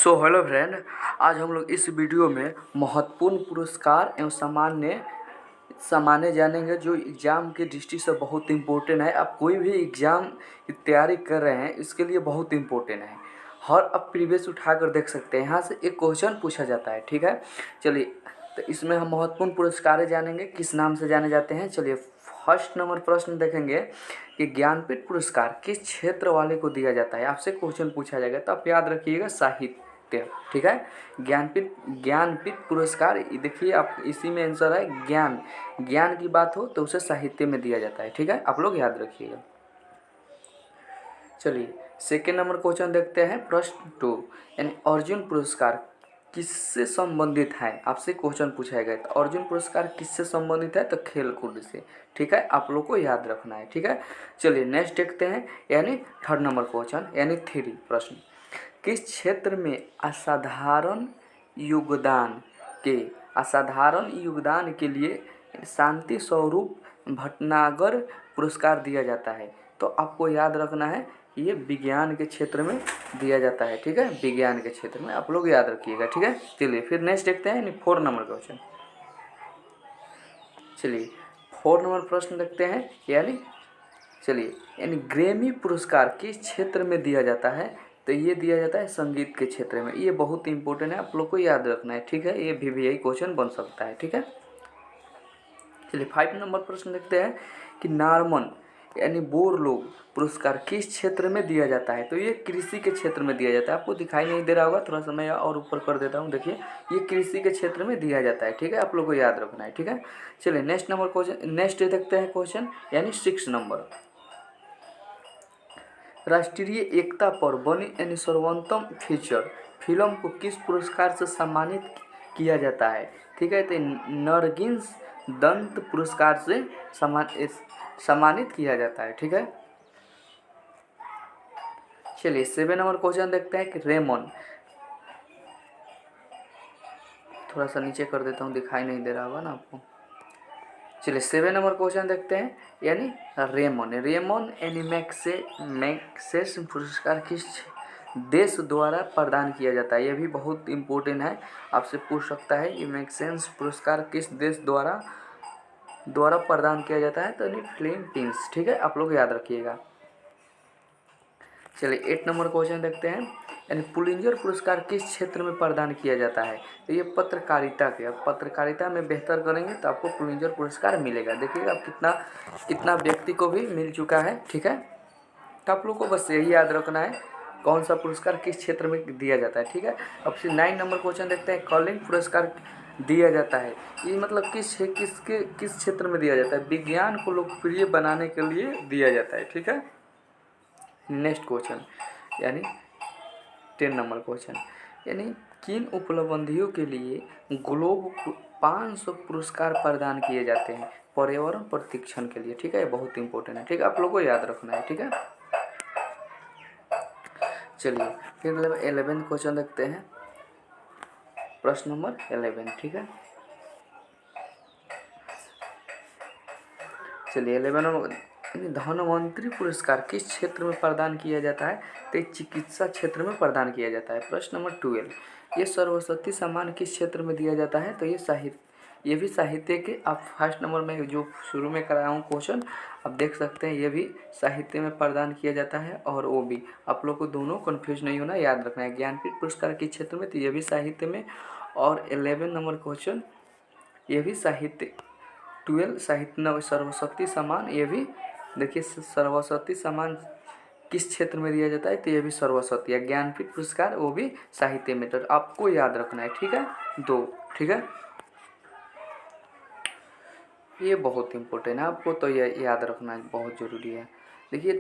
So hello friend, आज हम लोग इस वीडियो में महत्वपूर्ण पुरस्कार एवं सामान्य जानेंगे जो एग्ज़ाम की दृष्टि से बहुत इम्पोर्टेंट है। आप कोई भी एग्ज़ाम की तैयारी कर रहे हैं इसके लिए बहुत इम्पोर्टेंट है। हर आप प्रीवियस उठा कर देख सकते हैं, यहाँ से एक क्वेश्चन पूछा जाता है। ठीक है, चलिए तो इसमें हम महत्वपूर्ण पुरस्कार जानेंगे किस नाम से जाने जाते हैं। चलिए फर्स्ट नंबर प्रश्न देखेंगे कि ज्ञानपीठ पुरस्कार किस क्षेत्र वाले को दिया जाता है। आपसे क्वेश्चन पूछा जाएगा तो आप याद रखिएगा साहित्य। ठीक है, ज्ञानपीठ पुरस्कार देखिए आप इसी में आंसर है ज्ञान की बात हो तो उसे साहित्य में दिया जाता है। ठीक है, आप लोग याद रखिएगा। चलिए सेकेंड नंबर क्वेश्चन देखते हैं, प्रश्न 2 यानी अर्जुन पुरस्कार किससे संबंधित है। आपसे क्वेश्चन पूछा गया तो अर्जुन पुरस्कार किससे संबंधित है तो खेल कूद से। ठीक है, आप लोग को याद रखना है। ठीक है, चलिए नेक्स्ट देखते हैं यानी थर्ड नंबर क्वेश्चन यानी 3 प्रश्न, किस क्षेत्र में असाधारण योगदान के लिए शांति स्वरूप भटनागर पुरस्कार दिया जाता है। तो आपको याद रखना है ये विज्ञान के क्षेत्र में दिया जाता है। ठीक है, विज्ञान के क्षेत्र में आप लोग याद रखिएगा। ठीक है, चलिए फिर नेक्स्ट देखते हैं यानी 4 नंबर क्वेश्चन। चलिए 4 नंबर प्रश्न देखते हैं यानी ग्रैमी पुरस्कार किस क्षेत्र में दिया जाता है। तो ये दिया जाता है संगीत के क्षेत्र में। ये बहुत इंपॉर्टेंट है, आप लोग को याद रखना है। ठीक है, ये भी यही क्वेश्चन बन सकता है। ठीक है, चलिए 5 नंबर प्रश्न देखते हैं कि नारमन यानी बोरलोग पुरस्कार किस क्षेत्र में दिया जाता है। तो ये कृषि के क्षेत्र में दिया जाता है। आपको दिखाई नहीं दे रहा होगा, थोड़ा सा मैं और ऊपर कर देता हूँ। देखिए ये कृषि के क्षेत्र में दिया जाता है। ठीक है, आप लोग को याद रखना है। ठीक है, चलिए नेक्स्ट देखते हैं क्वेश्चन यानी 6 नंबर, राष्ट्रीय एकता पर बनी यानी सर्वोत्तम फीचर फिल्म को किस पुरस्कार से सम्मानित किया जाता है। ठीक है, तो नरगिस दंत पुरस्कार से सम्मानित किया जाता है। ठीक है, चलिए 7 नंबर क्वेश्चन देखते हैं कि रेमन, थोड़ा सा नीचे कर देता हूँ, दिखाई नहीं दे रहा होगा ना आपको। चलिए 7 नंबर क्वेश्चन देखते हैं यानी रेमन यानी मैग्सेस पुरस्कार किस देश द्वारा प्रदान किया जाता है। यह भी बहुत इम्पोर्टेंट है, आपसे पूछ सकता है ये मैग्सेस पुरस्कार किस देश द्वारा प्रदान किया जाता है। तो यानी फिलीपींस। ठीक है, आप लोग याद रखिएगा। चलिए 8 नंबर क्वेश्चन देखते हैं यानी पुलिंजर पुरस्कार किस क्षेत्र में प्रदान किया जाता है। तो ये पत्रकारिता में बेहतर करेंगे तो आपको पुलिंजर पुरस्कार मिलेगा। देखिएगा आप कितना व्यक्ति को भी मिल चुका है। ठीक है, तो आप लोग को बस यही याद रखना है कौन सा पुरस्कार किस क्षेत्र में दिया जाता है। ठीक है, अब फिर 9 नंबर क्वेश्चन देखते हैं, कॉलिंग पुरस्कार दिया जाता है। ये मतलब किस क्षेत्र में दिया जाता है। विज्ञान को लोकप्रिय बनाने के लिए दिया जाता है। ठीक है, नेक्स्ट क्वेश्चन यानी 10 नंबर क्वेश्चन यानी किन उपलब्धियों के लिए ग्लोब 500 पुरस्कार प्रदान किए जाते हैं पर्यावरण प्रशिक्षण के लिए। ठीक है, बहुत इंपॉर्टेंट है। ठीक है, आप लोगों को याद रखना है। ठीक है, चलिए फिर 11 क्वेश्चन देखते हैं, प्रश्न नंबर 11। ठीक है, चलिए 11 धनवंतरी पुरस्कार किस क्षेत्र में प्रदान किया जाता है। तो चिकित्सा क्षेत्र में प्रदान किया जाता है। प्रश्न नंबर 12, ये सरस्वती सम्मान किस क्षेत्र में दिया जाता है। तो ये भी साहित्य के, आप फर्स्ट नंबर में जो शुरू में कराया हूँ क्वेश्चन आप देख सकते हैं, ये भी साहित्य में प्रदान किया जाता है। और वो भी आप लोग को दोनों कन्फ्यूज नहीं होना, याद रखना है ज्ञानपीठ पुरस्कार किस क्षेत्र में, तो ये भी साहित्य में। और 11 नंबर क्वेश्चन ये भी साहित्य। 12 साहित्य सरस्वती सम्मान, ये भी देखिए सरस्वती सम्मान किस क्षेत्र में दिया जाता है। तो ये भी सरस्वती या ज्ञानपीठ पुरस्कार वो भी साहित्य में। तो आपको याद रखना है। ठीक है, 2। ठीक है, ये बहुत इंपॉर्टेंट है, आपको तो ये याद रखना बहुत ज़रूरी है। देखिए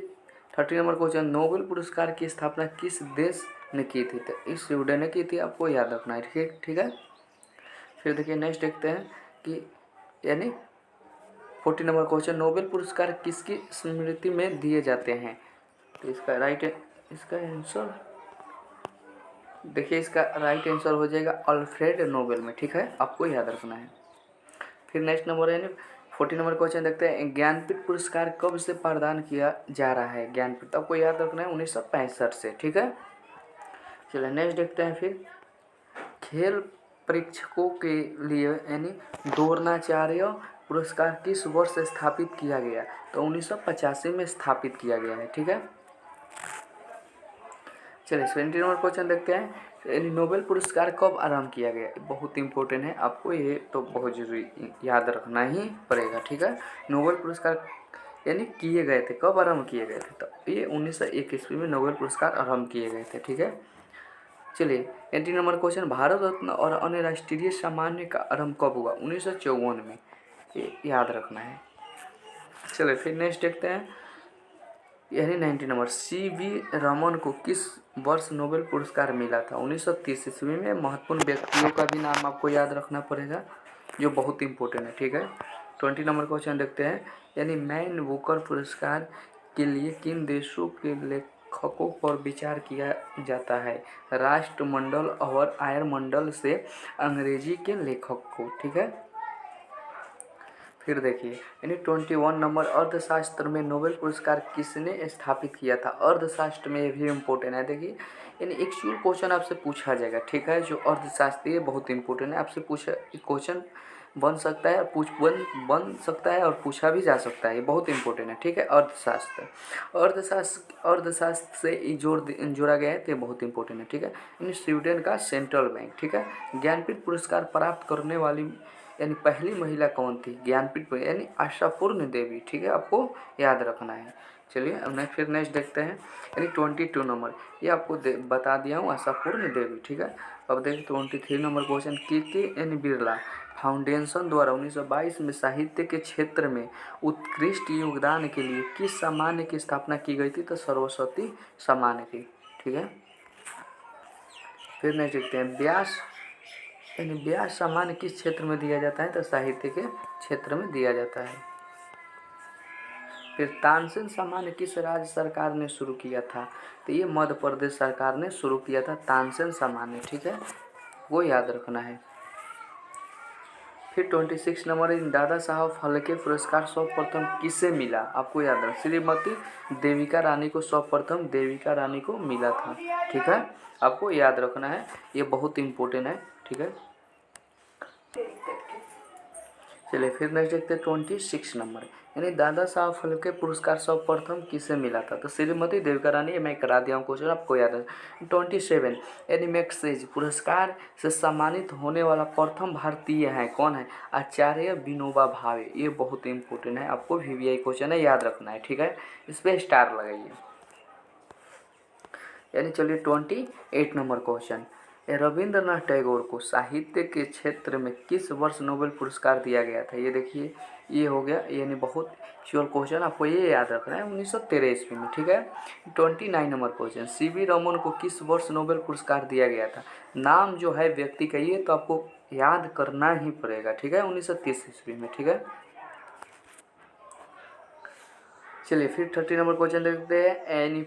30 नंबर क्वेश्चन, नोबेल पुरस्कार की स्थापना किस देश ने की थी। तो इस स्वीडन ने की थी, आपको याद रखना है। ठीक है, फिर देखिए नेक्स्ट देखते हैं कि यानी 40 नंबर क्वेश्चन, नोबेल पुरस्कार किसकी स्मृति में दिए जाते हैं। तो इसका राइट आंसर देखिए, इसका राइट आंसर हो जाएगा अल्फ्रेड नोबेल में। ठीक है, आपको याद रखना है। फिर नेक्स्ट नंबर यानी 40 नंबर क्वेश्चन देखते हैं, ज्ञानपीठ पुरस्कार कब से प्रदान किया जा रहा है। ज्ञानपीठ आपको याद रखना है 1965 से। ठीक है, चलिए नेक्स्ट देखते हैं फिर। खेल परीक्षकों के लिए यानी द्रोणाचार्य पुरस्कार किस वर्ष स्थापित किया गया? तो 1985 में स्थापित किया गया है। ठीक है, चलिए 70 नंबर क्वेश्चन देखते हैं। यानी नोबेल पुरस्कार कब आरंभ किया गया? बहुत इंपॉर्टेंट है, आपको ये तो बहुत जरूरी याद रखना ही पड़ेगा। ठीक है, नोबेल पुरस्कार यानी किए गए थे, कब आरंभ किए गए थे? तो ये 1901 ईस्वी में नोबेल पुरस्कार आरंभ किए गए थे। ठीक है, चलिए 80 नंबर क्वेश्चन। भारत रत्न और अन्य राष्ट्रीय सम्मान का आरंभ कब हुआ? 1954 में, ये याद रखना है। चलिए फिर नेक्स्ट देखते हैं। यानी 90 नंबर, CV रमन को किस वर्ष नोबेल पुरस्कार मिला था? 1930 ईस्वी में। महत्वपूर्ण व्यक्तियों का भी नाम आपको याद रखना पड़ेगा, जो बहुत इंपॉर्टेंट है। ठीक है, 20 नंबर क्वेश्चन देखते हैं। यानी मैन बुकर पुरस्कार के लिए किन देशों के लेखकों पर विचार किया जाता है? राष्ट्रमंडल और आयरमंडल से अंग्रेजी के लेखक को। ठीक है, फिर देखिए यानी 21 नंबर, अर्थशास्त्र में नोबेल पुरस्कार किसने स्थापित किया था? अर्थशास्त्र में ये भी इम्पोर्टेंट है। देखिए यानी एक्चुअल क्वेश्चन आपसे पूछा जाएगा। ठीक है, जो अर्थशास्त्री बहुत इंपॉर्टेंट है, आपसे पूछा क्वेश्चन बन सकता है, बन सकता है और पूछा भी जा सकता है, ये बहुत इंपॉर्टेंट है। ठीक है, अर्थशास्त्र से जोड़ा गया है, तो ये बहुत इंपॉर्टेंट है। ठीक है, यानी स्वीडन का सेंट्रल बैंक। ठीक है, ज्ञानपीठ पुरस्कार प्राप्त करने वाली यानी पहली महिला कौन थी? ज्ञानपीठ यानी आशापूर्ण देवी। ठीक है, आपको याद रखना है। चलिए अब नेक्स्ट देखते हैं। यानी 22 नंबर, ये आपको बता दिया हूँ, आशापूर्ण देवी। ठीक है, अब देखिए 23 number question. KK Birla foundation द्वारा 1922 में साहित्य के क्षेत्र में उत्कृष्ट योगदान के लिए किस सम्मान की स्थापना की गई थी? तो सरस्वती सम्मान की। ठीक है, फिर नेक्स्ट देखते हैं। व्यास सम्मान किस क्षेत्र में दिया जाता है? तो साहित्य के क्षेत्र में दिया जाता है। फिर तानसेन सम्मान किस राज्य सरकार ने शुरू किया था? तो ये मध्य प्रदेश सरकार ने शुरू किया था तानसेन सम्मान। ठीक है, वो याद रखना है। फिर 26 नंबर, दादा साहब फाल्के पुरस्कार सर्वप्रथम किसे मिला? आपको याद रखना, श्रीमती देविका रानी को सर्वप्रथम देविका रानी को मिला था। ठीक है, आपको याद रखना है, ये बहुत इंपॉर्टेंट है। ठीक है, चलिए फिर नेक्स्ट देखते हैं 26 नंबर। यानी दादा साहब फाल्के पुरस्कार सर्वप्रथम किसे मिला था? तो श्रीमती देविका रानी, ये मैं करा दिया हूँ क्वेश्चन, आपको याद है। 27 यानी मैग्सेसे पुरस्कार से सम्मानित होने वाला प्रथम भारतीय है, कौन है? आचार्य विनोबा भावे। ये बहुत इंपॉर्टेंट है, आपको VVI क्वेश्चन है, याद रखना है। ठीक है, इस पर स्टार लगाइए। यानी चलिए 28 नंबर क्वेश्चन। रविंद्रनाथ टैगोर को साहित्य के क्षेत्र में किस वर्ष नोबेल पुरस्कार दिया गया था? ये देखिए, ये हो गया, यानी बहुत श्योर क्वेश्चन, आपको ये याद रखना है, 1913 ईस्वी में। ठीक है, 29 नंबर क्वेश्चन। CV रमन को किस वर्ष नोबेल पुरस्कार दिया गया था? नाम जो है व्यक्ति का, ये तो आपको याद करना ही पड़ेगा। ठीक है, 1930 ईस्वी में। ठीक है, चलिए फिर 30 नंबर क्वेश्चन देखते हैं। एनी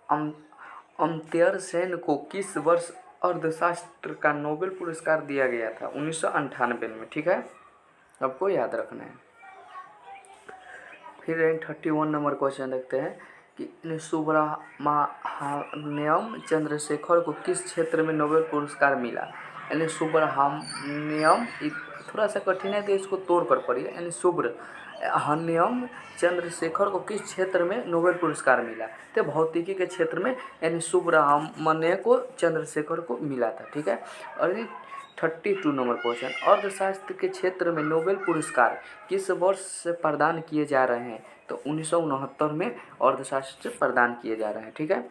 अमर्त्य सेन को किस वर्ष अर्थशास्त्र का नोबेल पुरस्कार दिया गया था? 1998 में। ठीक है, आपको याद रखना है। फिर 31 नंबर क्वेश्चन देखते हैं कि सुब्रमण्यम चंद्रशेखर को किस क्षेत्र में नोबेल पुरस्कार मिला? यानी सुब्रमण्यम, थोड़ा सा कठिन है तो इसको तोड़ कर पढ़िए। यानी सुब्रमण्यम चंद्रशेखर को किस क्षेत्र में नोबेल पुरस्कार मिला? तो भौतिकी के क्षेत्र में, यानी सुब्रमण्य को चंद्रशेखर को मिला था। ठीक है, और 32 नंबर क्वेश्चन। अर्थशास्त्र के क्षेत्र में नोबेल पुरस्कार किस वर्ष से प्रदान किए जा रहे हैं? तो 1969 में अर्थशास्त्र से प्रदान किए जा रहे हैं। ठीक है,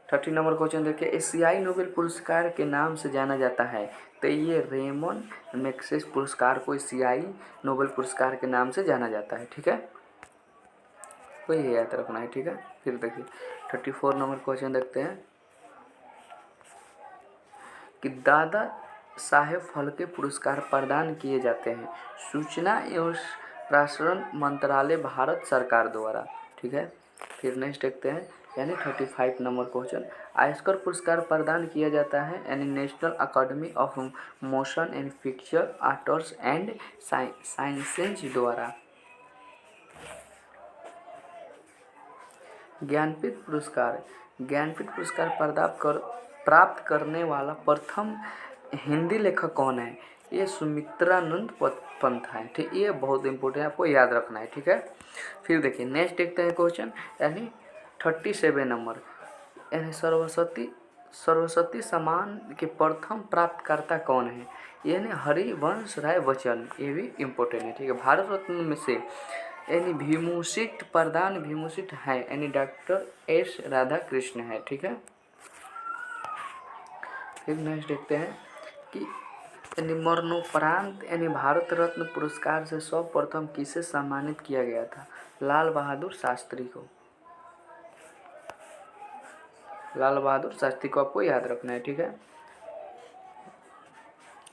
30 नंबर क्वेश्चन देखिए। एशियाई नोबेल पुरस्कार के नाम से जाना जाता है? तो ये रेमन मैग्सेसे पुरस्कार को एशियाई नोबेल पुरस्कार के नाम से जाना जाता है। ठीक है, तो ये याद रखना है। ठीक है, फिर देखिए 34 नंबर क्वेश्चन देखते हैं कि दादा साहेब फाल्के पुरस्कार प्रदान किए जाते हैं सूचना एवं प्रसारण मंत्रालय, भारत सरकार द्वारा। ठीक है, फिर नेक्स्ट देखते हैं। यानी 35 नंबर क्वेश्चन। आयस्कर पुरस्कार प्रदान किया जाता है यानी national academy of motion and picture arts and sciences द्वारा। ज्ञानपीठ पुरस्कार, ज्ञानपीठ पुरस्कार प्राप्त करने वाला प्रथम हिंदी लेखक कौन है? ये सुमित्रानंद पंत है। ठीक, ये बहुत इंपॉर्टेंट है, आपको याद रखना है। ठीक है, फिर देखिए नेक्स्ट देखते हैं क्वेश्चन, यानी 37 नंबर, यानी सरस्वती सम्मान के प्रथम प्राप्तकर्ता कौन है? यानी हरिवंश राय बच्चन, ये भी इम्पोर्टेंट है। ठीक है, भारत रत्न में से यानी भीमभूषित प्रदान भीमभूषित है, यानी डॉक्टर एस राधाकृष्ण है। ठीक है, फिर नेक्स्ट देखते हैं कि यानी मरणोपरांत यानी भारत रत्न पुरस्कार से सर्वप्रथम किसे सम्मानित किया गया था? लाल बहादुर शास्त्री को। लाल बहादुर शास्त्री को आपको याद रखना है। ठीक है,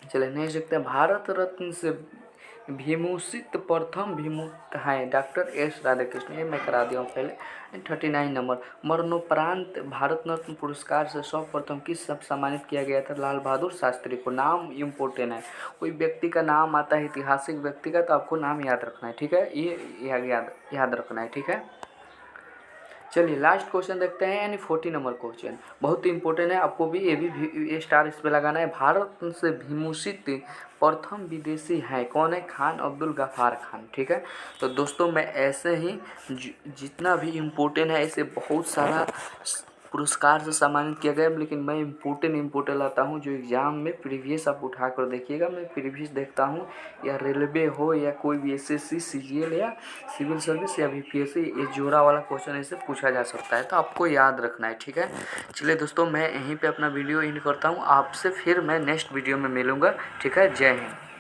चलिए नेक्स्ट देखते हैं, भारत रत्न से भीमभूषित प्रथम भीमभूषित है डॉक्टर एस राधाकृष्ण, ये मैं करा दिया हूँ पहले। 39 नंबर, मरणोपरांत भारत रत्न पुरस्कार से सर्वप्रथम किस सब सम्मानित किया गया था? लाल बहादुर शास्त्री को। नाम इम्पोर्टेंट है, कोई व्यक्ति का नाम आता है ऐतिहासिक व्यक्ति का, तो आपको नाम याद रखना है। ठीक है, ये याद रखना है। ठीक है, चलिए लास्ट क्वेश्चन देखते हैं, यानी 40 नंबर क्वेश्चन बहुत इंपॉर्टेंट है, आपको भी ये स्टार इस पे लगाना है। भारत से भीमभूषित प्रथम विदेशी है कौन है? खान अब्दुल गफ्फार खान। ठीक है, तो दोस्तों मैं ऐसे ही जितना भी इम्पोर्टेंट है ऐसे बहुत सारा पुरस्कार से सम्मानित किया गया, लेकिन मैं इम्पोर्टेंट लाता हूँ जो एग्ज़ाम में प्रीवियस आप उठा कर देखिएगा। मैं प्रीवियस देखता हूँ, या रेलवे हो या कोई भी एसएससी सीजीएल या सिविल सर्विस या बीपीएससी, ये जोड़ा वाला क्वेश्चन ऐसे पूछा जा सकता है, तो आपको याद रखना है। ठीक है, चलिए दोस्तों मैं यहीं पे अपना वीडियो एंड करता हूँ, आपसे फिर मैं नेक्स्ट वीडियो में मिलूँगा। ठीक है, जय हिंद।